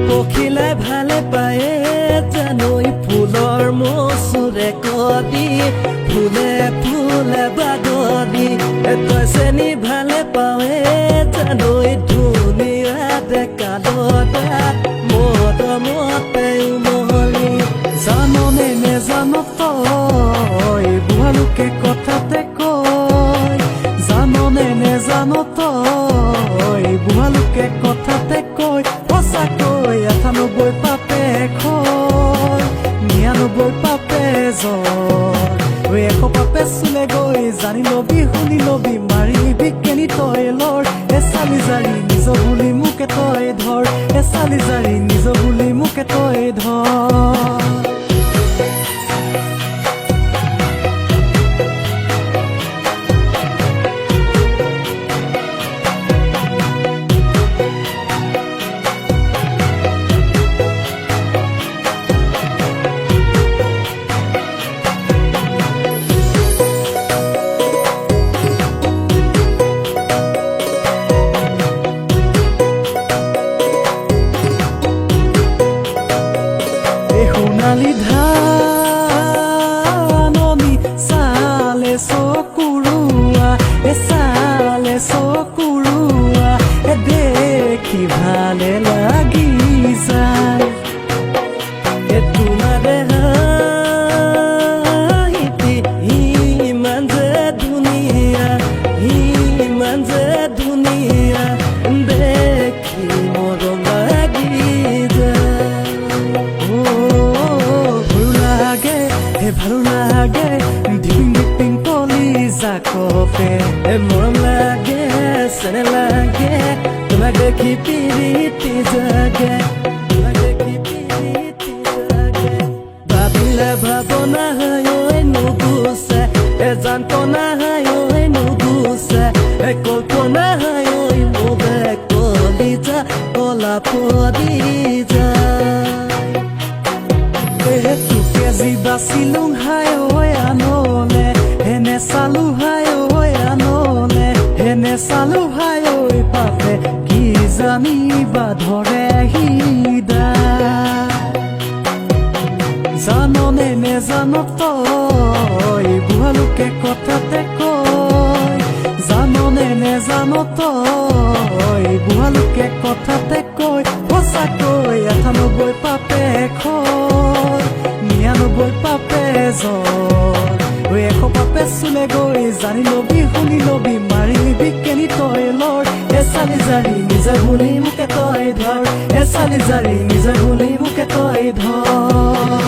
পখিলে ভালে পায়ে জানৈ ফুলৰ মচুৰে কদি ফুলে ফুলে বাগদি তই চেনি ভালে পাৱে জানৈ ধুনীয়া ডেকালতা মদ মতে উমলি জাননে নেজান তই বুঢ়ালোকে কথাতে কয় জাননে নেজান তই বুঢ়ালোকে কথাতে কয় সঁচাকৈ ৯৮ পাপে খয় ৯৯ পাপে জয় ১০০ পাপে চুলে গৈ জানি লবি শুনি লবি মাৰিবি কেনি তই লৰ চালি জাৰি নিজ বুলি মোকে তই ধৰ চালি জাৰি নিজ বুলি মোকে তই ধৰ সোণালী ধাননি চালে চকুৰুৱা চালে চকুৰুৱা দেখি ভালে লাগি যায় তোমাৰে হাঁহিতি ইমান যে ধুনীয়া ইমান যে ধুনীয়া দেখি মৰম লাগি যায় ভালো লাগে ধিপিং ধিপিং কলি জাকপে মৰম লাগে চেনে লাগে তোমাক দেখি পিৰিতি জাগে তোমাক দেখি পিৰিতি জাগে ভাবিলে ভাৱনা হয় নুগুচে জানপনা হয় নুগুচে কল্পনা হয় মোবে কলিজা কলা পদি যায় বাচিলুং হাই ঐ আনলে হেনে চালু হাই ঐ আনলে হেনে চালু হাই ঐ পাপে কি জানিবা ধৰে হিদা জাননে নেজান তই বুঢ়ালোকে কথাতে কয় জাননে নেজান তই বুঢ়ালোকে কথাতে কয় সঁচাকৈ ৯৮ পাপে খয় ৯৯ পাপে জয় ১০০ পাপে চুলে গৈ জানি লবি শুনি লবি মাৰিবি কেনি তই লৰ চালি জাৰি নিজে বুলি মোকে তই ধৰ চালি জাৰি নিজে বুলি মোকে তই ধৰ